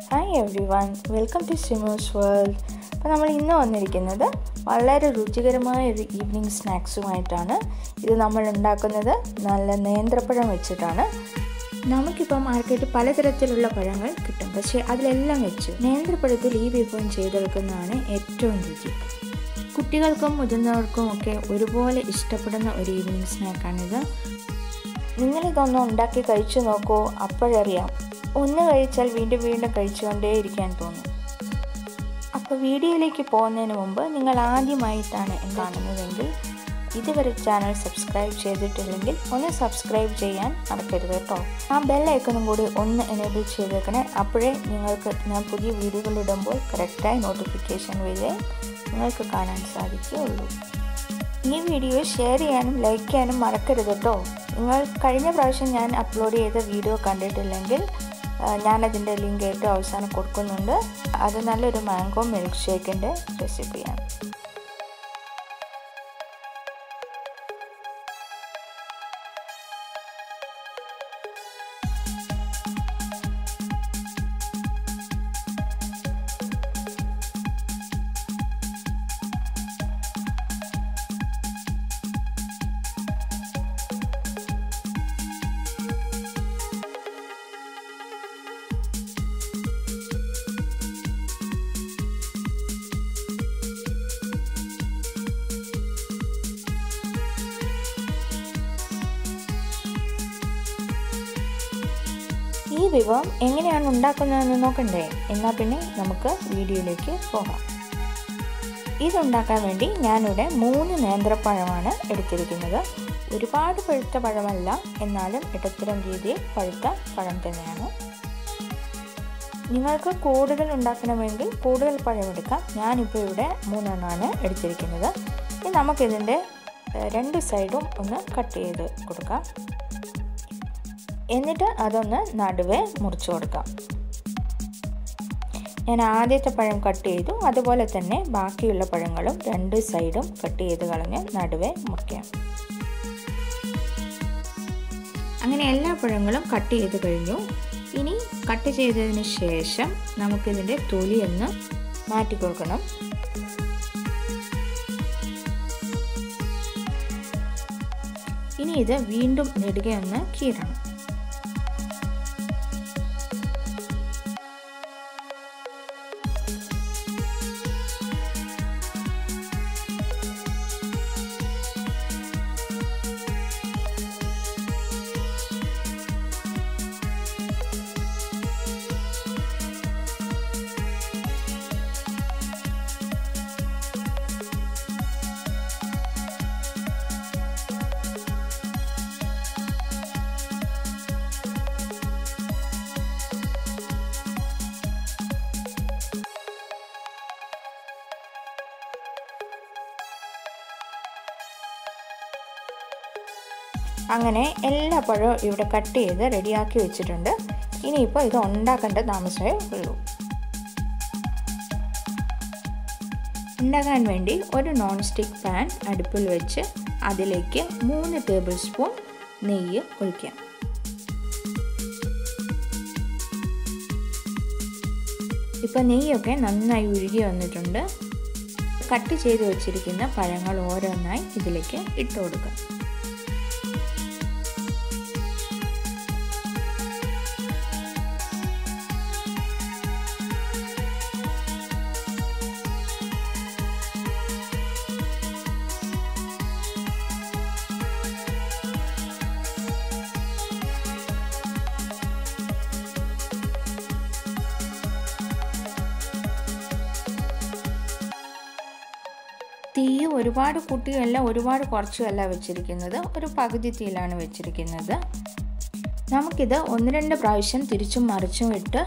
Hi everyone, welcome to Simu's World. അപ്പോൾ നമ്മൾ ഇന്ന് വന്നിരിക്കുന്നത് വളരെ രുചികരമായ ഒരു ഈവനിങ് സ്നാക്സുമായിട്ടാണ്. ഇത് നമ്മൾ ഉണ്ടാക്കുന്നത് നല്ല നേന്ത്രപ്പഴം വെച്ചിട്ടാണ്. നമുക്കിപ്പോൾ മാർക്കറ്റിൽ പലതരത്തിലുള്ള പഴങ്ങൾ കിട്ടും, പക്ഷേ അതിലെല്ലാം വെച്ച് നേന്ത്രപ്പഴത്തിൽ ഈ വിഭവം ചെയ്തെടുക്കുന്നതാണ് ഏറ്റവും രുചി. കുട്ടികൾക്കും മുതിർന്നവർക്കും ഒക്കെ ഒരുപോലെ ഇഷ്ടപ്പെടുന്ന ഒരു ഈവനിങ് സ്നാക്കാണിത്. നിങ്ങളിതൊന്ന് ഉണ്ടാക്കി കഴിച്ചു നോക്കൂ, അപ്പോഴറിയാം. ഒന്ന് കഴിച്ചാൽ വീണ്ടും വീണ്ടും കഴിച്ചുകൊണ്ടേയിരിക്കാൻ തോന്നും. അപ്പോൾ വീഡിയോയിലേക്ക് പോകുന്നതിന് മുമ്പ് നിങ്ങൾ ആദ്യമായിട്ടാണ് കാണുന്നതെങ്കിൽ ഇതുവരെ ചാനൽ സബ്സ്ക്രൈബ് ചെയ്തിട്ടില്ലെങ്കിൽ ഒന്ന് സബ്സ്ക്രൈബ് ചെയ്യാൻ മറക്കരുത് കേട്ടോ. ആ ബെൽ ഐക്കണും കൂടി ഒന്ന് എനേബിൾ ചെയ്തേക്കണേ. അപ്പോഴേ നിങ്ങൾക്ക് ഞാൻ പുതിയ വീഡിയോകൾ ഇടുമ്പോൾ കറക്റ്റായി നോട്ടിഫിക്കേഷൻ വഴി നിങ്ങൾക്ക് കാണാൻ സാധിക്കുകയുള്ളൂ. ഈ വീഡിയോ ഷെയർ ചെയ്യാനും ലൈക്ക് ചെയ്യാനും മറക്കരുത് കേട്ടോ. നിങ്ങൾ കഴിഞ്ഞ പ്രാവശ്യം ഞാൻ അപ്ലോഡ് ചെയ്ത വീഡിയോ കണ്ടിട്ടില്ലെങ്കിൽ ഞാനതിൻ്റെ ലിങ്ക് ഏറ്റവും അവസാനം കൊടുക്കുന്നുണ്ട്. അത് നല്ലൊരു മാംഗോ മിൽക്ക് ഷേക്കിൻ്റെ റെസിപ്പിയാണ്. ഈ വിഭവം എങ്ങനെയാണ് ഉണ്ടാക്കുന്നതെന്ന് നോക്കണ്ടേ? എന്നാൽ പിന്നെ നമുക്ക് വീഡിയോയിലേക്ക് പോകാം. ഇതുണ്ടാക്കാൻ വേണ്ടി ഞാനിവിടെ 3 നേന്ത്രപ്പഴമാണ് എടുത്തിരിക്കുന്നത്. ഒരുപാട് പഴുത്ത പഴമല്ല, എന്നാലും ഇടത്തരം രീതിയിൽ പഴുത്ത പഴം തന്നെയാണ്. നിങ്ങൾക്ക് കൂടുതൽ ഉണ്ടാക്കണമെങ്കിൽ കൂടുതൽ പഴം എടുക്കാം. ഞാനിപ്പോൾ ഇവിടെ 3 എണ്ണമാണ് എടുത്തിരിക്കുന്നത്. ഇനി നമുക്കിതിൻ്റെ 2 സൈഡും ഒന്ന് കട്ട് ചെയ്ത് കൊടുക്കാം. എന്നിട്ട് അതൊന്ന് നടുവേ മുറിച്ച് കൊടുക്കാം. ഞാൻ ആദ്യത്തെ പഴം കട്ട് ചെയ്തു, അതുപോലെ തന്നെ ബാക്കിയുള്ള പഴങ്ങളും 2 സൈഡും കട്ട് ചെയ്ത് കളഞ്ഞ് നടുവേ മുറിക്കാം. അങ്ങനെ എല്ലാ പഴങ്ങളും കട്ട് ചെയ്ത് കഴിഞ്ഞു. ഇനി കട്ട് ചെയ്തതിന് ശേഷം നമുക്കിതിൻ്റെ തൊലി ഒന്ന് മാറ്റി കൊടുക്കണം. ഇനി ഇത് വീണ്ടും നെടുകെ ഒന്ന് കീറണം. അങ്ങനെ എല്ലാ പഴവും ഇവിടെ കട്ട് ചെയ്ത് റെഡിയാക്കി വെച്ചിട്ടുണ്ട്. ഇനിയിപ്പോൾ ഇത് ഉണ്ടാക്കേണ്ട താമസമേ ഉള്ളൂ. ഉണ്ടാക്കാൻ വേണ്ടി ഒരു നോൺ സ്റ്റിക്ക് പാൻ അടുപ്പിൽ വെച്ച് അതിലേക്ക് 3 ടേബിൾ സ്പൂൺ നെയ്യ് ഒഴിക്കാം. ഇപ്പോൾ നെയ്യൊക്കെ നന്നായി ഉരുകി വന്നിട്ടുണ്ട്. കട്ട് ചെയ്ത് വെച്ചിരിക്കുന്ന പഴങ്ങൾ ഓരോന്നായി ഇതിലേക്ക് ഇട്ട് കൊടുക്കാം. തീ ഒരുപാട് കൂട്ടിയല്ല ഒരുപാട് കുറച്ചുമല്ല വെച്ചിരിക്കുന്നത്, ഒരു പകുതി തീയിലാണ് വെച്ചിരിക്കുന്നത്. നമുക്കിത് 1-2 പ്രാവശ്യം തിരിച്ചും മറിച്ചും ഇട്ട്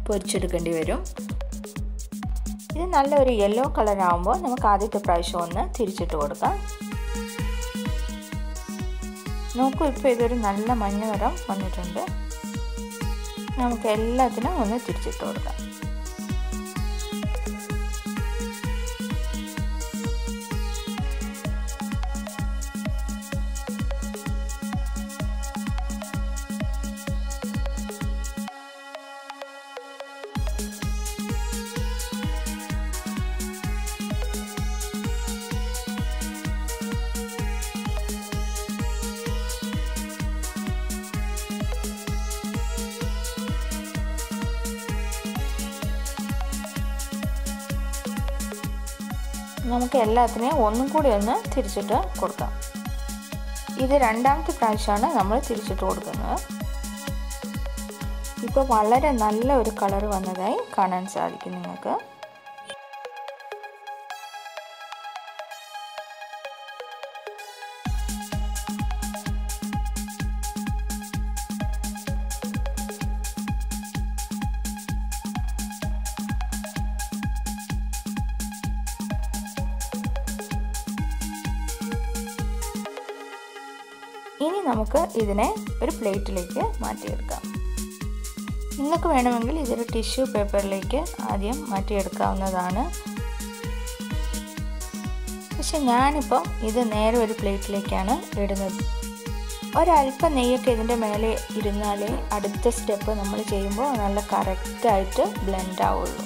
പൊരിച്ചെടുക്കേണ്ടി വരും. ഇത് നല്ലൊരു യെല്ലോ കളർ ആകുമ്പോൾ നമുക്ക് ആദ്യത്തെ പ്രാവശ്യം ഒന്ന് തിരിച്ചിട്ട് കൊടുക്കാം. നോക്കൂ, ഇപ്പോൾ ഇതൊരു നല്ല മഞ്ഞ നിറം വന്നിട്ടുണ്ട്. നമുക്ക് എല്ലാത്തിനും ഒന്ന് തിരിച്ചിട്ട് കൊടുക്കാം. നമുക്ക് എല്ലാത്തിനെയും ഒന്നും കൂടി ഒന്ന് തിരിച്ചിട്ട് കൊടുക്കാം. ഇത് രണ്ടാമത്തെ പ്രാവശ്യമാണ് നമ്മൾ തിരിച്ചിട്ട് കൊടുക്കുന്നത്. ഇപ്പോൾ വളരെ നല്ല ഒരു കളർ വന്നതായി കാണാൻ സാധിക്കും നിങ്ങൾക്ക്. ഇനി നമുക്ക് ഇതിനെ ഒരു പ്ലേറ്റിലേക്ക് മാറ്റിയെടുക്കാം. നിങ്ങൾക്ക് വേണമെങ്കിൽ ഇതൊരു ടിഷ്യൂ പേപ്പറിലേക്ക് ആദ്യം മാറ്റിയെടുക്കാവുന്നതാണ്. പക്ഷെ ഞാനിപ്പോൾ ഇത് നേരെ ഒരു പ്ലേറ്റിലേക്കാണ് ഇടുന്നത്. ഒരല്പം നെയ്യൊക്കെ ഇതിൻ്റെ മേലെ ഇരുന്നാലേ അടുത്ത സ്റ്റെപ്പ് നമ്മൾ ചെയ്യുമ്പോൾ നല്ല കറക്റ്റായിട്ട് ബ്ലെൻഡ് ആവുള്ളൂ.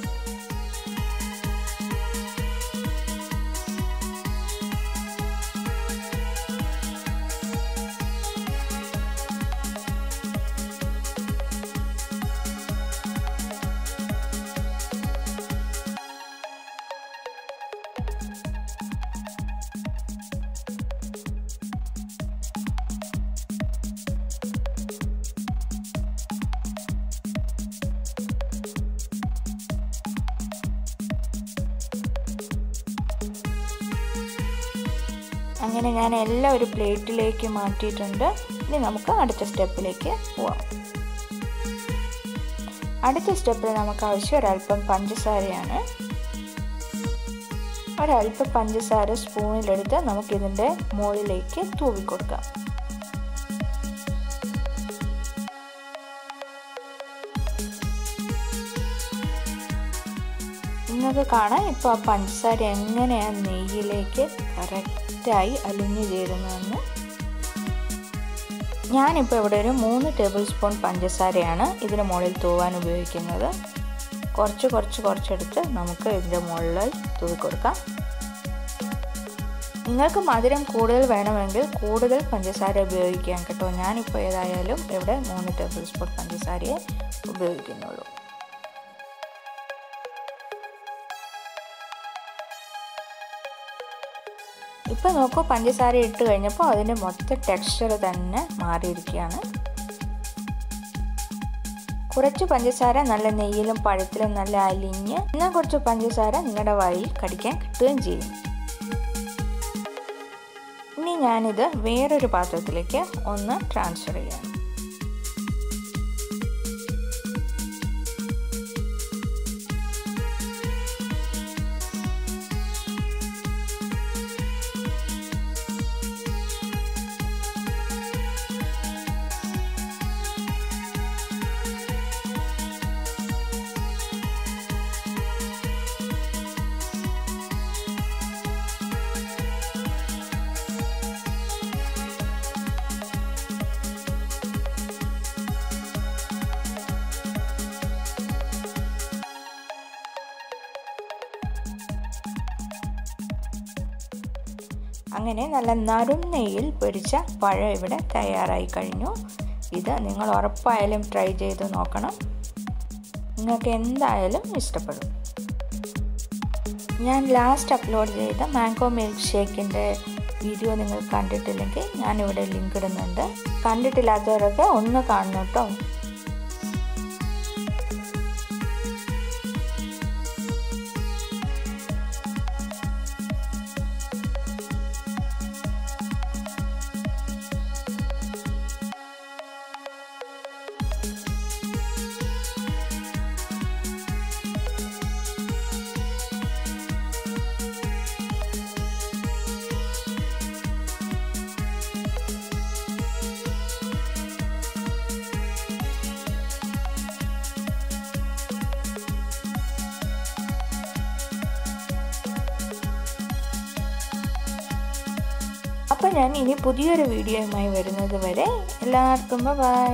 അങ്ങനെ ഞാൻ എല്ലാം ഒരു പ്ലേറ്റിലേക്ക് മാറ്റിയിട്ടുണ്ട്. ഇനി നമുക്ക് അടുത്ത സ്റ്റെപ്പിലേക്ക് പോവാം. അടുത്ത സ്റ്റെപ്പിൽ നമുക്ക് ആവശ്യം ഒരല്പം പഞ്ചസാരയാണ്. ഒരല്പം പഞ്ചസാര സ്പൂണിലെടുത്ത് നമുക്കിതിൻ്റെ മുകളിലേക്ക് തൂവിക്കൊടുക്കാം. നിങ്ങൾക്ക് കാണാം ഇപ്പോൾ ആ പഞ്ചസാര എങ്ങനെയാണ് നെയ്യിലേക്ക് കറക്റ്റായി അലിഞ്ഞു ചേരുന്നതെന്ന്. ഞാനിപ്പോൾ ഇവിടെ ഒരു 3 ടേബിൾ സ്പൂൺ പഞ്ചസാരയാണ് ഇതിന് മുകളിൽ തൂവാൻ ഉപയോഗിക്കുന്നത്. കുറച്ചെടുത്ത് നമുക്ക് ഇതിൻ്റെ മുകളിൽ തൂവി കൊടുക്കാം. നിങ്ങൾക്ക് മധുരം കൂടുതൽ വേണമെങ്കിൽ കൂടുതൽ പഞ്ചസാര ഉപയോഗിക്കാം കേട്ടോ. ഞാനിപ്പോൾ ഏതായാലും ഇവിടെ 3 ടേബിൾ സ്പൂൺ പഞ്ചസാരയെ ഉപയോഗിക്കുന്നുള്ളൂ. ഇപ്പോൾ നോക്കൂ, പഞ്ചസാര ഇട്ട് കഴിഞ്ഞപ്പോൾ അതിൻ്റെ മൊത്തം ടെക്സ്ചർ തന്നെ മാറിയിരിക്കുകയാണ്. കുറച്ച് പഞ്ചസാര നല്ല നെയ്യിലും പഴത്തിലും നല്ല അലിഞ്ഞ്, എന്നാൽ കുറച്ച് പഞ്ചസാര നിങ്ങളുടെ വായിൽ കടിക്കാൻ കിട്ടുകയും ചെയ്യും. ഇനി ഞാനിത് വേറൊരു പാത്രത്തിലേക്ക് ഒന്ന് ട്രാൻസ്ഫർ ചെയ്യാം. അങ്ങനെ നല്ല നറും നെയ്യിൽ പൊരിച്ച പഴം ഇവിടെ തയ്യാറായി കഴിഞ്ഞു. ഇത് നിങ്ങൾ ഉറപ്പായാലും ട്രൈ ചെയ്ത് നോക്കണം. നിങ്ങൾക്ക് എന്തായാലും ഇഷ്ടപ്പെടും. ഞാൻ ലാസ്റ്റ് അപ്ലോഡ് ചെയ്ത മാംഗോ മിൽക്ക് ഷേക്കിൻ്റെ വീഡിയോ നിങ്ങൾ കണ്ടിട്ടില്ലെങ്കിൽ ഞാനിവിടെ ലിങ്ക് ഇടുന്നുണ്ട്. കണ്ടിട്ടില്ലാത്തവരൊക്കെ ഒന്ന് കാണണം കേട്ടോ. അപ്പോൾ ഞാൻ ഇനി പുതിയൊരു വീഡിയോയുമായി വരുന്നത് വരെ എല്ലാവർക്കും ബൈ.